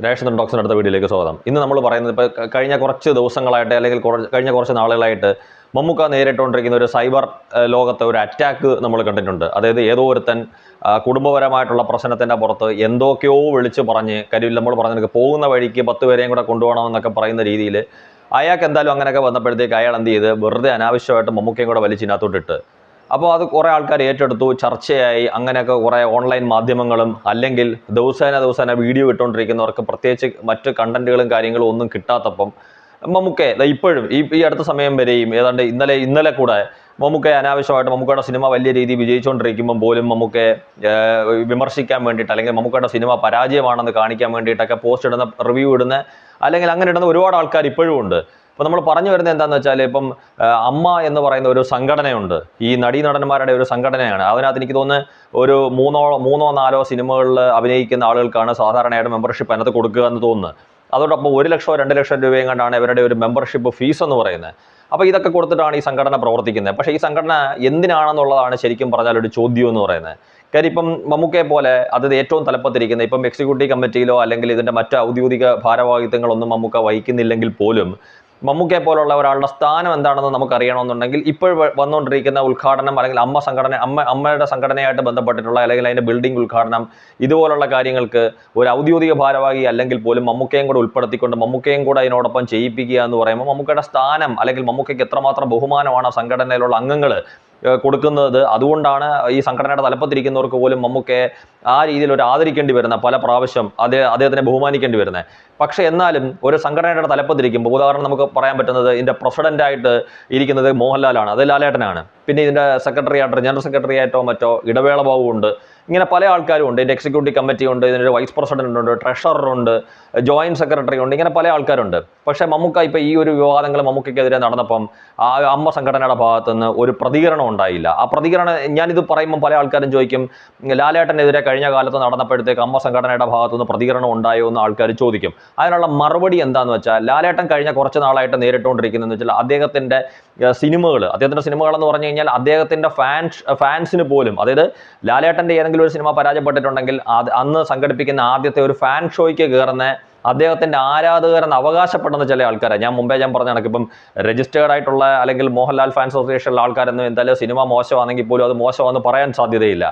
Reshan toxin അടുത്ത വീഡിയോയിലേക്ക് സ്വാഗതം. ഇന്ന് നമ്മൾ പറയുന്നത് ഇപ്പോൾ കഴിഞ്ഞ കുറച്ച് ദിവസങ്ങളായിട്ട് അല്ലെങ്കിൽ കഴിഞ്ഞ കുറച്ച് നാളുകളായിട്ട് മമ്മൂക്ക നേരിട്ടുകൊണ്ടിരിക്കുന്ന ഒരു സൈബർ ലോകത്തെ ഒരു അറ്റാക്ക് നമ്മൾ കണ്ടിട്ടുണ്ട്. അതായത് ഏതോ ഒരുത്തൻ കുടുംബപരമായിട്ടുള്ള പ്രശ്നത്തിൻ്റെ പുറത്ത് എന്തൊക്കെയോ വിളിച്ച് പറഞ്ഞ് കാര്യം നമ്മൾ പറഞ്ഞത് പോകുന്ന വഴിക്ക് 10 പേരെയും കൂടെ കൊണ്ടുപോകണമെന്നൊക്കെ പറയുന്ന രീതിയിൽ അയാൾക്ക് എന്തായാലും അങ്ങനെയൊക്കെ വന്നപ്പോഴത്തേക്ക് അയാൾ എന്ത് ചെയ്ത് വെറുതെ അനാവശ്യമായിട്ട് മമ്മൂക്കയും കൂടെ വലിച്ചിനകത്തോട്ടിട്ട് അപ്പോൾ അത് കുറേ ആൾക്കാർ ഏറ്റെടുത്തു, ചർച്ചയായി. അങ്ങനെയൊക്കെ കുറേ ഓൺലൈൻ മാധ്യമങ്ങളും അല്ലെങ്കിൽ ദിവസേന വീഡിയോ ഇട്ടുകൊണ്ടിരിക്കുന്നവർക്ക് പ്രത്യേകിച്ച് മറ്റ് കണ്ടന്റുകളും കാര്യങ്ങളും ഒന്നും കിട്ടാത്തപ്പം മമ്മൂക്കെ ഇപ്പോഴും ഈ അടുത്ത സമയം വരെയും ഏതാണ്ട് ഇന്നലെ കൂടെ മമ്മൂക്കെ അനാവശ്യമായിട്ട് മമ്മൂക്കയുടെ സിനിമ വലിയ രീതിയിൽ വിജയിച്ചുകൊണ്ടിരിക്കുമ്പം പോലും മമ്മൂക്കെ വിമർശിക്കാൻ വേണ്ടിയിട്ട് അല്ലെങ്കിൽ മമ്മൂക്കയുടെ സിനിമ പരാജയമാണെന്ന് കാണിക്കാൻ വേണ്ടിയിട്ടൊക്കെ പോസ്റ്റ് ഇടുന്ന, റിവ്യൂ ഇടുന്ന അല്ലെങ്കിൽ അങ്ങനെ ഇടുന്ന ഒരുപാട് ആൾക്കാർ ഇപ്പോഴും ഉണ്ട്. അപ്പോൾ നമ്മൾ പറഞ്ഞു വരുന്നത് എന്താണെന്ന് വെച്ചാൽ ഇപ്പം അമ്മ എന്ന് പറയുന്ന ഒരു സംഘടനയുണ്ട്, ഈ നടീനടന്മാരുടെ ഒരു സംഘടനയാണ്. അതിനകത്ത് എനിക്ക് തോന്നുന്നു ഒരു മൂന്നോ നാലോ സിനിമകളിൽ അഭിനയിക്കുന്ന ആളുകൾക്കാണ് സാധാരണയായിട്ട് മെമ്പർഷിപ്പ് അതിനകത്ത് കൊടുക്കുക എന്ന് തോന്നുന്നത്. അതോടൊപ്പം 1 ലക്ഷമോ 2 ലക്ഷം രൂപയും കണ്ടാണ് ഇവരുടെ ഒരു മെമ്പർഷിപ്പ് ഫീസ് എന്ന് പറയുന്നത്. അപ്പോൾ ഇതൊക്കെ കൊടുത്തിട്ടാണ് ഈ സംഘടന പ്രവർത്തിക്കുന്നത്. പക്ഷേ ഈ സംഘടന എന്തിനാണെന്നുള്ളതാണ് ശരിക്കും പറഞ്ഞാൽ ഒരു ചോദ്യം എന്ന് പറയുന്നത്. കാര്യം ഇപ്പം മമ്മൂക്കയെ പോലെ അത് ഏറ്റവും തലപ്പത്തിരിക്കുന്ന ഇപ്പം എക്സിക്യൂട്ടീവ് കമ്മിറ്റിയിലോ അല്ലെങ്കിൽ ഇതിൻ്റെ മറ്റ് ഔദ്യോഗിക ഭാരവാഹിത്വങ്ങളൊന്നും മമ്മൂക്ക വഹിക്കുന്നില്ലെങ്കിൽ പോലും മമ്മൂക്കയെ പോലുള്ള ഒരാളുടെ സ്ഥാനം എന്താണെന്ന് നമുക്കറിയണമെന്നുണ്ടെങ്കിൽ ഇപ്പോൾ വന്നുകൊണ്ടിരിക്കുന്ന ഉദ്ഘാടനം അല്ലെങ്കിൽ അമ്മയുടെ സംഘടനയായിട്ട് ബന്ധപ്പെട്ടിട്ടുള്ള അല്ലെങ്കിൽ അതിൻ്റെ ബിൽഡിംഗ് ഉദ്ഘാടനം ഇതുപോലുള്ള കാര്യങ്ങൾക്ക് ഒരു ഔദ്യോഗിക ഭാരവാഹി അല്ലെങ്കിൽ പോലും മമ്മൂക്കയും കൂടെ ഉൾപ്പെടുത്തിക്കൊണ്ട് മമ്മൂക്കയും കൂടെ അതിനോടൊപ്പം ചെയ്യിപ്പിക്കുക എന്ന് പറയുമ്പോൾ മമ്മൂക്കയുടെ സ്ഥാനം അല്ലെങ്കിൽ മമ്മൂക്കയ്ക്ക് എത്രമാത്രം ബഹുമാനമാണ് സംഘടനയിലുള്ള അംഗങ്ങൾ കൊടുക്കുന്നത്. അതുകൊണ്ടാണ് ഈ സംഘടനയുടെ തലപ്പത്തിരിക്കുന്നവർക്ക് പോലും മമ്മൂക്കയെ ആ രീതിയിൽ ഒരു ആദരിക്കേണ്ടി വരുന്ന പല പ്രാവശ്യം അദ്ദേഹത്തിനെ ബഹുമാനിക്കേണ്ടി വരുന്നത്. പക്ഷേ എന്നാലും ഒരു സംഘടനയുടെ തലപ്പത്തിരിക്കുമ്പോൾ ഉദാഹരണം നമുക്ക് പറയാൻ പറ്റുന്നത് ഇതിൻ്റെ പ്രസിഡൻ്റായിട്ട് ഇരിക്കുന്നത് മോഹൻലാലാണ്, അത് ലാലേട്ടനാണ്. പിന്നെ ഇതിൻ്റെ ജനറൽ സെക്രട്ടറി ആയിട്ടോ മറ്റോ ഇടവേള ബാബു ഉണ്ട്. ഇങ്ങനെ പല ആൾക്കാരും ഉണ്ട്. ഇതിൻ്റെ എക്സിക്യൂട്ടീവ് കമ്മിറ്റി ഉണ്ട്, ഇതിൻ്റെ വൈസ് പ്രസിഡന്റ് ഉണ്ട്, ട്രഷറർ ഉണ്ട്, ജോയിന്റ് സെക്രട്ടറി ഉണ്ട്, ഇങ്ങനെ പല ആൾക്കാരുണ്ട്. പക്ഷേ മമ്മൂക്ക ഇപ്പോൾ ഈ ഒരു വിവാദങ്ങൾ മമ്മൂക്കയ്ക്കെതിരെ നടന്നപ്പം ആ അമ്മ സംഘടനയുടെ ഭാഗത്തുനിന്ന് ഒരു പ്രതികരണം ഉണ്ടായില്ല. ആ പ്രതികരണം ഞാനിത് പറയുമ്പോൾ പല ആൾക്കാരും ചോദിക്കും, ലാലേട്ടനെതിരെ കഴിഞ്ഞ കാലത്ത് നടന്നപ്പോഴത്തേക്ക് അമ്മ സംഘടനയുടെ ഭാഗത്തുനിന്ന് പ്രതികരണം ഉണ്ടായോ എന്ന് ആൾക്കാർ ചോദിക്കും. അതിനുള്ള മറുപടി എന്താണെന്ന് വെച്ചാൽ ലാലേട്ടൻ കഴിഞ്ഞ കുറച്ച് നാളായിട്ട് നേരിട്ടുകൊണ്ടിരിക്കുന്നതെന്ന് വെച്ചാൽ അദ്ദേഹത്തിൻ്റെ സിനിമകൾ എന്ന് പറഞ്ഞു കഴിഞ്ഞാൽ അദ്ദേഹത്തിൻ്റെ ഫാൻസിന് പോലും, അതായത് ലാലേട്ടൻ്റെ ഏതെങ്കിലും ഒരു സിനിമ പരാജയപ്പെട്ടിട്ടുണ്ടെങ്കിൽ അന്ന് സംഘടിപ്പിക്കുന്ന ആദ്യത്തെ ഒരു ഫാൻ ഷോയ്ക്ക് കയറുന്ന അദ്ദേഹത്തിൻ്റെ ആരാധകരെന്ന് അവകാശപ്പെടുന്ന ചില ആൾക്കാരെ ഞാൻ പറഞ്ഞ കണക്ക് ഇപ്പം രജിസ്റ്റേർഡ് ആയിട്ടുള്ള അല്ലെങ്കിൽ മോഹൻലാൽ ഫാൻസ് അസോസിയേഷനിലെ ആൾക്കാരൊന്നും എന്തായാലും സിനിമ മോശമാണെങ്കിൽ പോലും അത് മോശമാണെന്ന് പറയാൻ സാധ്യതയില്ല.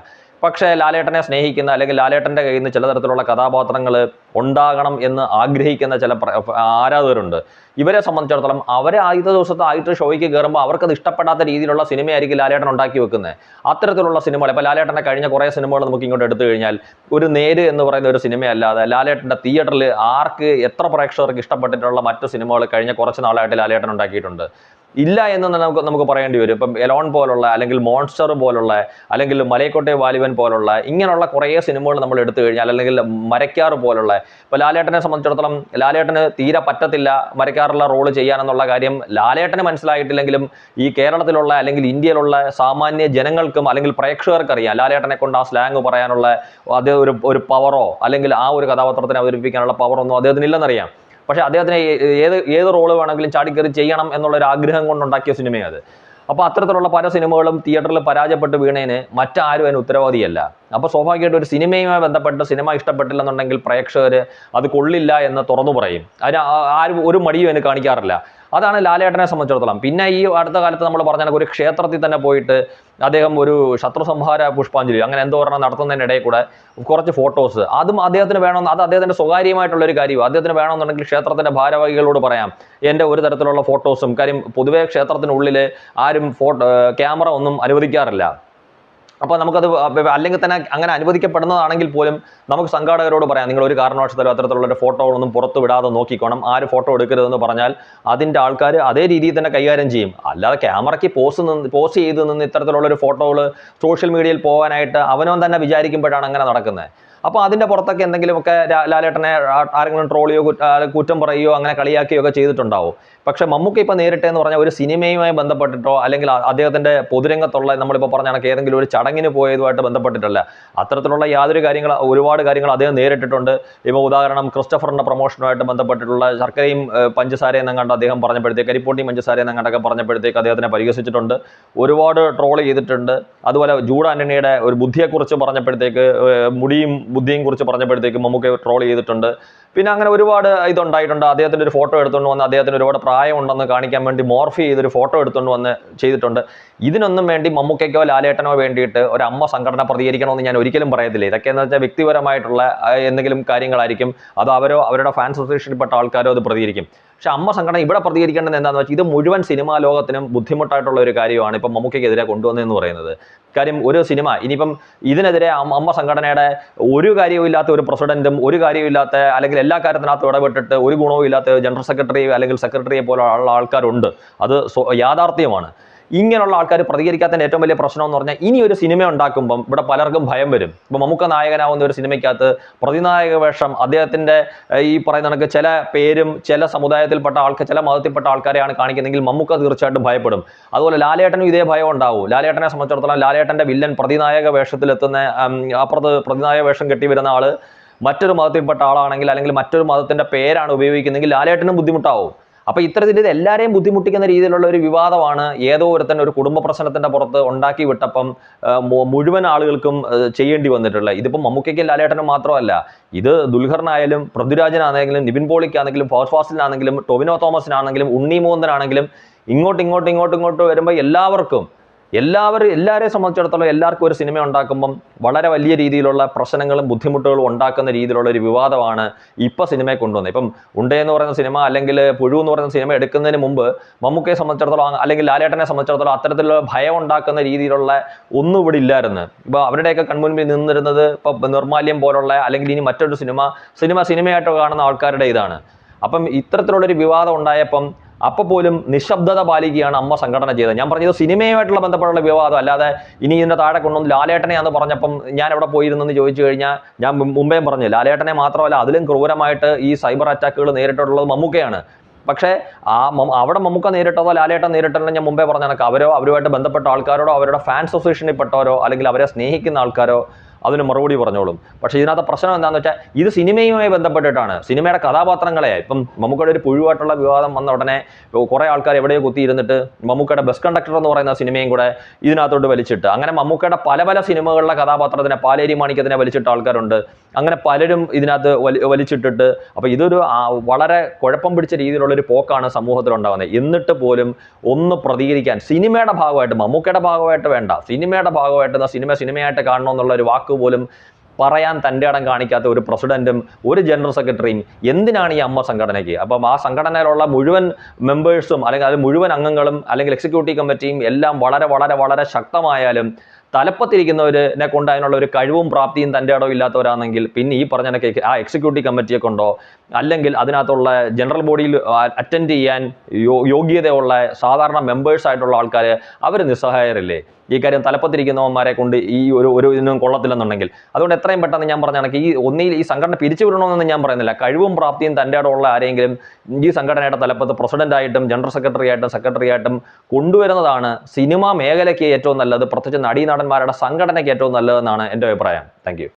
പക്ഷേ ലാലേട്ടനെ സ്നേഹിക്കുന്ന അല്ലെങ്കിൽ ലാലേട്ടൻ്റെ കയ്യിൽ നിന്ന് ചില തരത്തിലുള്ള കഥാപാത്രങ്ങൾ ഉണ്ടാകണം എന്ന് ആഗ്രഹിക്കുന്ന ചില ആരാധകരുണ്ട്. ഇവരെ സംബന്ധിച്ചിടത്തോളം അവരെ ആദ്യത്തെ ഷോയ്ക്ക് കയറുമ്പോൾ അവർക്കത് ഇഷ്ടപ്പെടാത്ത രീതിയിലുള്ള സിനിമയായിരിക്കും ലാലേട്ടൻ ഉണ്ടാക്കി വെക്കുന്നത്. അത്തരത്തിലുള്ള സിനിമകൾ ഇപ്പോൾ ലാലേട്ടൻ്റെ കഴിഞ്ഞ കുറേ സിനിമകൾ നമുക്ക് ഇങ്ങോട്ട് എടുത്തു കഴിഞ്ഞാൽ ഒരു നേര് എന്ന് പറയുന്ന ഒരു സിനിമയല്ലാതെ ലാലേട്ടൻ്റെ തിയേറ്ററിൽ എത്ര പ്രേക്ഷകർക്ക് ഇഷ്ടപ്പെട്ടിട്ടുള്ള മറ്റു സിനിമകൾ കഴിഞ്ഞ കുറച്ച് നാളായിട്ട് ലാലേട്ടൻ ഉണ്ടാക്കിയിട്ടുണ്ട് ഇല്ല എന്ന് നമുക്ക് പറയേണ്ടി വരും. ഇപ്പം എലോൺ പോലുള്ള അല്ലെങ്കിൽ മോൺസ്റ്റർ പോലുള്ള അല്ലെങ്കിൽ മലയക്കോട്ടെ വാലിബൻ പോലുള്ള ഇങ്ങനെയുള്ള കുറേ സിനിമകൾ നമ്മൾ എടുത്തു കഴിഞ്ഞാൽ അല്ലെങ്കിൽ മരക്കാർ പോലുള്ള ഇപ്പോൾ ലാലേട്ടനെ സംബന്ധിച്ചിടത്തോളം ലാലേട്ടന് തീരെ പറ്റത്തില്ല മരക്കാറുള്ള റോള് ചെയ്യാനെന്നുള്ള കാര്യം ലാലേട്ടന് മനസ്സിലായിട്ടില്ലെങ്കിലും ഈ കേരളത്തിലുള്ള അല്ലെങ്കിൽ ഇന്ത്യയിലുള്ള സാമാന്യ ജനങ്ങൾക്കും അല്ലെങ്കിൽ പ്രേക്ഷകർക്കറിയാം ലാലേട്ടനെ കൊണ്ട് ആ സ്ലാങ് പറയാനുള്ള അത് ഒരു പവറോ അല്ലെങ്കിൽ ആ ഒരു കഥാപാത്രത്തിനെ അവതരിപ്പിക്കാനുള്ള പവറൊന്നും അദ്ദേഹത്തിന് ഇല്ലെന്നറിയാം. പക്ഷേ അദ്ദേഹത്തിന് ഏത് റോള് വേണമെങ്കിലും ചാടിക്കറി ചെയ്യണം എന്നുള്ളൊരു ആഗ്രഹം കൊണ്ടുണ്ടാക്കിയ സിനിമയാണ് അത്. അപ്പോൾ അത്തരത്തിലുള്ള പല സിനിമകളും തിയേറ്ററിൽ പരാജയപ്പെട്ട് വീണതിന് മറ്റാരും അതിന് ഉത്തരവാദിയല്ല. അപ്പോൾ സ്വാഭാവികമായിട്ട് ഒരു സിനിമയുമായി ബന്ധപ്പെട്ട് സിനിമ ഇഷ്ടപ്പെട്ടില്ലെന്നുണ്ടെങ്കിൽ പ്രേക്ഷകർ അത് കൊള്ളില്ല എന്ന് തുറന്നു പറയും. അതിന് ആരും ഒരു മടിയും അതിന് കാണിക്കാറില്ല. അതാണ് ലാലേട്ടനെ സംബന്ധിച്ചിടത്തോളം. പിന്നെ ഈ അടുത്ത കാലത്ത് നമ്മൾ പറഞ്ഞ ഒരു ക്ഷേത്രത്തിൽ തന്നെ പോയിട്ട് അദ്ദേഹം ഒരു ശത്രു സംഹാര പുഷ്പാഞ്ജലി അങ്ങനെ എന്തോ പറഞ്ഞാൽ നടത്തുന്നതിനിടയിൽ കൂടെ കുറച്ച് ഫോട്ടോസ് അതും അദ്ദേഹത്തിന് വേണമെന്ന്, അത് അദ്ദേഹത്തിൻ്റെ സ്വകാര്യമായിട്ടുള്ളൊരു കാര്യമാണ്. അദ്ദേഹത്തിന് വേണമെന്നുണ്ടെങ്കിൽ ക്ഷേത്രത്തിൻ്റെ ഭാരവാഹികളോട് പറയാം എൻ്റെ ഒരു തരത്തിലുള്ള ഫോട്ടോസും. കാര്യം പൊതുവേ ക്ഷേത്രത്തിനുള്ളിൽ ആരും ക്യാമറ ഒന്നും അനുവദിക്കാറില്ല. അപ്പോൾ നമുക്കത് അല്ലെങ്കിൽ തന്നെ അങ്ങനെ അനുവദിക്കപ്പെടുന്നതാണെങ്കിൽ പോലും നമുക്ക് സംഘാടകരോട് പറയാം നിങ്ങൾ ഒരു കാരണവശാലും അത്തരത്തിലുള്ള ഫോട്ടോകളൊന്നും പുറത്തു വിടാതെ നോക്കിക്കോണം, ആര് ഫോട്ടോ എടുക്കരുതെന്ന് പറഞ്ഞാൽ അതിൻ്റെ ആൾക്കാർ അതേ രീതിയിൽ തന്നെ കൈകാര്യം ചെയ്യും. അല്ലാതെ ക്യാമറയ്ക്ക് പോസ്റ്റ് ചെയ്ത് നിന്ന് ഇത്തരത്തിലുള്ളൊരു ഫോട്ടോകൾ സോഷ്യൽ മീഡിയയിൽ പോകാനായിട്ട് അവനവൻ തന്നെ വിചാരിക്കുമ്പോഴാണ് അങ്ങനെ നടക്കുന്നത്. അപ്പോൾ അതിൻ്റെ പുറത്തൊക്കെ എന്തെങ്കിലുമൊക്കെ ലാലേട്ടനെ ആരെങ്കിലും ട്രോളിയോ കുറ്റം പറയുകയോ അങ്ങനെ കളിയാക്കുകയോ ഒക്കെ ചെയ്തിട്ടുണ്ടാവും. പക്ഷേ മമ്മൂക്ക ഇപ്പോൾ നേരിട്ട് എന്ന് പറഞ്ഞാൽ ഒരു സിനിമയുമായി ബന്ധപ്പെട്ടിട്ടോ അല്ലെങ്കിൽ അദ്ദേഹത്തിൻ്റെ പൊതുരംഗത്തുള്ള നമ്മളിപ്പോൾ പറഞ്ഞ കണക്ക് ഏതെങ്കിലും ഒരു ചടങ്ങിന് പോയതുമായിട്ട് ബന്ധപ്പെട്ടിട്ടല്ല. അത്തരത്തിലുള്ള ഒരുപാട് കാര്യങ്ങൾ അദ്ദേഹം നേരിട്ടിട്ടുണ്ട്. ഇപ്പോൾ ഉദാഹരണം ക്രിസ്റ്റഫറിൻ്റെ പ്രൊമോഷനുമായിട്ട് ബന്ധപ്പെട്ടിട്ടുള്ള ശർക്കരയും പഞ്ചസാരയും എന്നങ്ങാണ്ട് അദ്ദേഹം പറഞ്ഞപ്പോഴത്തേക്ക് കരിപ്പോട്ടിയും പഞ്ചസാരയും എന്നങ്ങാണ്ടൊക്കെ പറഞ്ഞപ്പോഴത്തേക്ക് അദ്ദേഹത്തിനെ പരിഹസിച്ചിട്ടുണ്ട്, ഒരുപാട് ട്രോൾ ചെയ്തിട്ടുണ്ട്. അതുപോലെ ജൂഡ് ആൻ്റണിയുടെ ഒരു ബുദ്ധിയെക്കുറിച്ച് പറഞ്ഞപ്പോഴത്തേക്ക് ബുദ്ധിയും കുറിച്ച് പറഞ്ഞപ്പോഴത്തേക്ക് മമ്മൂക്ക ട്രോൾ ചെയ്തിട്ടുണ്ട്. പിന്നെ അങ്ങനെ ഒരുപാട് ഇതുണ്ടായിട്ടുണ്ട്. അദ്ദേഹത്തിൻ്റെ ഒരു ഫോട്ടോ എടുത്തുകൊണ്ട് വന്ന് അദ്ദേഹത്തിന് ഒരുപാട് പ്രായമുണ്ടെന്ന് കാണിക്കാൻ വേണ്ടി മോർഫ് ചെയ്തൊരു ഫോട്ടോ എടുത്തുകൊണ്ട് വന്ന് ചെയ്തിട്ടുണ്ട്. ഇതിനൊന്നും വേണ്ടി മമ്മൂക്കയ്ക്കോ ലാലേട്ടനോ വേണ്ടിയിട്ട് ഒരു അമ്മ സംഘടന പ്രതികരിക്കണമെന്ന് ഞാൻ ഒരിക്കലും പറയത്തില്ല. ഇതൊക്കെ എന്ന് വെച്ചാൽ വ്യക്തിപരമായിട്ടുള്ള എന്തെങ്കിലും കാര്യങ്ങളായിരിക്കും. അത് അവരുടെ ഫാൻസ് അസോസിയേഷനിൽപ്പെട്ട ആൾക്കാരോ അത് പ്രതികരിക്കും. പക്ഷെ അമ്മ സംഘടന ഇവിടെ പ്രതികരിക്കേണ്ടത് എന്താണെന്ന് വെച്ചാൽ ഇത് മുഴുവൻ സിനിമാ ലോകത്തിനും ബുദ്ധിമുട്ടായിട്ടുള്ള ഒരു കാര്യമാണ് ഇപ്പം മമ്മൂക്കയ്ക്കെതിരെ കൊണ്ടുവന്നതെന്ന് പറയുന്നത്. കാര്യം ഒരു സിനിമ ഇനിയിപ്പം ഇതിനെതിരെ അമ്മ സംഘടനയുടെ ഒരു കാര്യവും ഇല്ലാത്ത ഒരു പ്രസിഡന്റും ഒരു കാര്യവും ഇല്ലാത്ത അല്ലെങ്കിൽ എല്ലാ കാര്യത്തിനകത്തും ഇടപെട്ടിട്ട് ഒരു ഗുണവും ഇല്ലാത്ത ജനറൽ സെക്രട്ടറി അല്ലെങ്കിൽ സെക്രട്ടറിയെ പോലുള്ള ആൾക്കാരുണ്ട്. അത് യാഥാർത്ഥ്യമാണ്. ഇങ്ങനെയുള്ള ആൾക്കാർ പ്രതികരിക്കാത്തതിൻ്റെ ഏറ്റവും വലിയ പ്രശ്നം എന്ന് പറഞ്ഞാൽ ഇനി ഒരു സിനിമ ഉണ്ടാക്കുമ്പം ഇവിടെ പലർക്കും ഭയം വരും. ഇപ്പം മമ്മൂക്ക നായകനാവുന്ന ഒരു സിനിമയ്ക്കകത്ത് പ്രതിനായക വേഷം അദ്ദേഹത്തിൻ്റെ ഈ പറയുന്ന കണക്ക് ചില പേരും ചില സമുദായത്തിൽപ്പെട്ട ആൾക്കാർ ചില മതത്തിൽപ്പെട്ട ആൾക്കാരെയാണ് കാണിക്കുന്നതെങ്കിൽ മമ്മൂക്ക തീർച്ചയായിട്ടും ഭയപ്പെടും. അതുപോലെ ലാലേട്ടനും ഇതേ ഭയം ഉണ്ടാവും. ലാലേട്ടനെ സംബന്ധിച്ചിടത്തോളം ലാലേട്ടൻ്റെ വില്ലൻ പ്രതിനായക വേഷത്തിലെത്തുന്ന അപ്പുറത്ത് പ്രതിനായക വേഷം കെട്ടി വരുന്ന ആള് മറ്റൊരു മതത്തിൽപ്പെട്ട ആളാണെങ്കിൽ അല്ലെങ്കിൽ മറ്റൊരു മതത്തിൻ്റെ പേരാണ് ഉപയോഗിക്കുന്നതെങ്കിൽ ലാലേട്ടനും ബുദ്ധിമുട്ടാവും. അപ്പോൾ ഇത്തരത്തിൽ ഇത് എല്ലാവരെയും ബുദ്ധിമുട്ടിക്കുന്ന രീതിയിലുള്ള ഒരു വിവാദമാണ് ഏതോ ഒരുത്തൻ ഒരു കുടുംബ പ്രശ്നത്തിന്റെ പുറത്ത് ഉണ്ടാക്കി വിട്ടപ്പം മുഴുവൻ ആളുകൾക്കും ചെയ്യേണ്ടി വന്നിട്ടുള്ളത്. ഇതിപ്പം മമ്മൂക്കയ്ക്കും ലാലേട്ടനും മാത്രമല്ല, ഇത് ദുൽഖറിനായാലും പൃഥ്വിരാജിനാണെങ്കിലും നിവിൻ പോളിക്കാണെങ്കിലും ഫഹദ് ഫാസിലിനാണെങ്കിലും ടൊവിനോ തോമസിനാണെങ്കിലും ഉണ്ണി മോഹൻനാണെങ്കിലും ഇങ്ങോട്ട് വരുമ്പോൾ എല്ലാവരെയും സംബന്ധിച്ചിടത്തോളം എല്ലാവർക്കും ഒരു സിനിമ ഉണ്ടാക്കുമ്പം വളരെ വലിയ രീതിയിലുള്ള പ്രശ്നങ്ങളും ബുദ്ധിമുട്ടുകളും ഉണ്ടാക്കുന്ന രീതിയിലുള്ള ഒരു വിവാദമാണ് ഇപ്പോൾ സിനിമയെ കൊണ്ടുവന്നത്. ഇപ്പം ഉണ്ടേ എന്ന് പറയുന്ന സിനിമ അല്ലെങ്കിൽ പുഴു എന്ന് പറയുന്ന സിനിമ എടുക്കുന്നതിന് മുമ്പ് മമ്മൂക്കയെ സംബന്ധിച്ചിടത്തോളം അല്ലെങ്കിൽ ലാലേട്ടനെ സംബന്ധിച്ചിടത്തോളം അത്തരത്തിലുള്ള ഭയം ഉണ്ടാക്കുന്ന രീതിയിലുള്ള ഒന്നും ഇവിടെ ഇല്ലായിരുന്നു. ഇപ്പോൾ അവരുടെയൊക്കെ കൺമുൻപിൽ നിന്നിരുന്നത് ഇപ്പോൾ നിർമാല്യം പോലുള്ള അല്ലെങ്കിൽ ഇനി മറ്റൊരു സിനിമയായിട്ട് കാണുന്ന ആൾക്കാരുടെ ഇതാണ്. അപ്പം ഇത്തരത്തിലുള്ളൊരു വിവാദം ഉണ്ടായപ്പം അപ്പോൾ പോലും നിശബ്ദത പാലിക്കുകയാണ് അമ്മ സംഘടന ചെയ്തത്. ഞാൻ പറഞ്ഞത് സിനിമയുമായിട്ടുള്ള ബന്ധപ്പെട്ടുള്ള വിവാദം അല്ലാതെ ഇനി ഇതിൻ്റെ താഴെ കൊണ്ടുവന്ന് ലാലേട്ടനെയാന്ന് പറഞ്ഞപ്പം ഞാൻ എവിടെ പോയിരുന്നെന്ന് ചോദിച്ചു കഴിഞ്ഞാൽ ഞാൻ മുമ്പേ പറഞ്ഞു ലാലേട്ടനെ മാത്രമല്ല അതിലും ക്രൂരമായിട്ട് ഈ സൈബർ അറ്റാക്കുകൾ നേരിട്ടുള്ളത് മമ്മൂക്കയാണ്. പക്ഷേ അവിടെ മമ്മൂക്ക നേരിട്ടതോ ലാലേട്ടൻ നേരിട്ടല്ലോ ഞാൻ മുമ്പേ പറഞ്ഞ കണക്ക് അവരുമായിട്ട് ബന്ധപ്പെട്ട ആൾക്കാരോടോ അവരുടെ ഫാൻസ് അസോസിയേഷനിൽ പെട്ടവരോ അല്ലെങ്കിൽ അവരെ സ്നേഹിക്കുന്ന ആൾക്കാരോ അതിന് മറുപടി പറഞ്ഞോളും. പക്ഷേ ഇതിനകത്ത് പ്രശ്നം എന്താണെന്ന് വെച്ചാൽ ഇത് സിനിമയുമായി ബന്ധപ്പെട്ടിട്ടാണ്. സിനിമയുടെ കഥാപാത്രങ്ങളെ ഇപ്പം മമ്മൂക്കയുടെ ഒരു പുഴുവായിട്ടുള്ള വിവാദം വന്ന ഉടനെ കുറേ ആൾക്കാർ എവിടെയോ കുത്തിയിരുന്നിട്ട് മമ്മൂക്കയുടെ ബസ് കണ്ടക്ടർ എന്ന് പറയുന്ന സിനിമയും കൂടെ ഇതിനകത്തോട്ട് വലിച്ചിട്ട് അങ്ങനെ മമ്മൂക്കയുടെ പല സിനിമകളിലെ കഥാപാത്രത്തിനെ പാലേരി മാണിക്യത്തിനെ വലിച്ചിട്ട ആൾക്കാരുണ്ട്. അങ്ങനെ പലരും ഇതിനകത്ത് വലിച്ചിട്ടിട്ട് അപ്പോൾ ഇതൊരു വളരെ കുഴപ്പം പിടിച്ച രീതിയിലുള്ളൊരു പോക്കാണ് സമൂഹത്തിലുണ്ടാകുന്നത്. എന്നിട്ട് പോലും ഒന്ന് പ്രതികരിക്കാൻ സിനിമയുടെ ഭാഗമായിട്ട് മമ്മൂക്കയുടെ ഭാഗമായിട്ട് വേണ്ട സിനിമയുടെ ഭാഗമായിട്ട് സിനിമയായിട്ട് കാണണമെന്നുള്ള ഒരു വാക്ക് പോലും പറയാൻ തൻ്റെ ഇടം കാണിക്കാത്ത ഒരു പ്രസിഡന്റും ഒരു ജനറൽ സെക്രട്ടറിയും എന്തിനാണ് ഈ അമ്മ സംഘടനയ്ക്ക്? അപ്പം ആ സംഘടനയിലുള്ള മുഴുവൻ മെമ്പേഴ്സും അല്ലെങ്കിൽ അത് മുഴുവൻ അംഗങ്ങളും അല്ലെങ്കിൽ എക്സിക്യൂട്ടീവ് കമ്മിറ്റിയും എല്ലാം വളരെ ശക്തമായാലും തലപ്പത്തിരിക്കുന്നവരിനെ കൊണ്ട് അതിനുള്ള ഒരു കഴിവും പ്രാപ്തിയും തൻ്റെ ഇടവും ഇല്ലാത്തവരാണെങ്കിൽ പിന്നെ ഈ പറഞ്ഞ ആ എക്സിക്യൂട്ടീവ് കമ്മിറ്റിയെ കൊണ്ടോ അല്ലെങ്കിൽ അതിനകത്തുള്ള ജനറൽ ബോഡിയിൽ അറ്റൻഡ് ചെയ്യാൻ യോഗ്യതയുള്ള സാധാരണ മെമ്പേഴ്സ് ആയിട്ടുള്ള ആൾക്കാർ അവർ നിസ്സഹായരല്ലേ? ഈ കാര്യം തലപ്പത്തിരിക്കുന്നവന്മാരെ കൊണ്ട് ഈ ഒരു ഇതിനും കൊള്ളത്തില്ലെന്നുണ്ടെങ്കിൽ അതുകൊണ്ട് എത്രയും പെട്ടെന്ന് ഞാൻ പറഞ്ഞ കണക്ക് ഒന്നിൽ ഈ സംഘടന പിരിച്ചു വിടണമെന്ന് ഞാൻ പറയുന്നില്ല. കഴിവും പ്രാപ്തിയും തൻ്റെ ഇടമുള്ള ആരെങ്കിലും ഈ സംഘടനയുടെ തലപ്പത്ത് പ്രസിഡന്റായിട്ടും ജനറൽ സെക്രട്ടറി ആയിട്ടും കൊണ്ടുവരുന്നതാണ് സിനിമാ മേഖലയ്ക്ക് ഏറ്റവും നല്ലത്. പ്രത്യേകിച്ച് നടീനടന്മാരുടെ സംഘടനയ്ക്ക് ഏറ്റവും നല്ലതെന്നാണ് എൻ്റെ അഭിപ്രായം. Thank you.